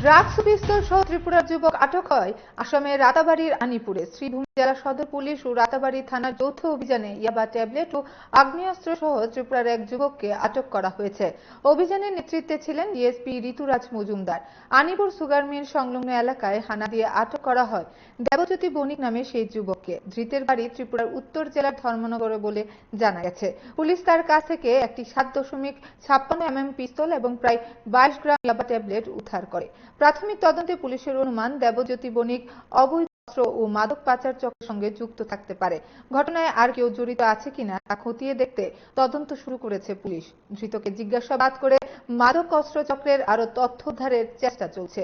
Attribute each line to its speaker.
Speaker 1: Drugs পিস্তল সহ ত্রিপুরার যুবক আটক হয় আসামের রাতাবাড়ির আনিপুরে। শ্রীভূমি জেলা সদর পুলিশ ও রাতাবাড়ি থানার যৌথ অভিযানে ইয়াবা ট্যাবলেট ও আগ্নেয়াস্ত্র সহ ত্রিপুরার এক যুবককে আটক করা হয়েছে। অভিযানের নেতৃত্বে ছিলেন ডিএসপি ঋতুরাজ মজুমদার। আনিপুর সুগার মিল সংলগ্ন এলাকায় হানা দিয়ে আটক করা হয় দেবজ্যোতি বণিক নামে সেই যুবককে। ধৃতের বাড়ি ত্রিপুরার উত্তর জেলার ধর্মনগরে বলে জানা গেছে। পুলিশ তার কাছ থেকে একটি 7.56 পিস্তল এবং প্রায় 22 গ্রাম ইয়াবা ট্যাবলেট উদ্ধার করে। প্রাথমিক তদন্তে পুলিশের অনুমান দেবজ্যোতি বণিক অবৈধ অস্ত্র ও মাদক পাচার চক্রের সঙ্গে যুক্ত থাকতে পারে। ঘটনায় আর কেউ জড়িত আছে কিনা তা খতিয়ে দেখতে তদন্ত শুরু করেছে পুলিশ। ধৃতকে জিজ্ঞাসাবাদ করে মাদক অস্ত্র চক্রের আরো তথ্য উদ্ধারের চেষ্টা চলছে।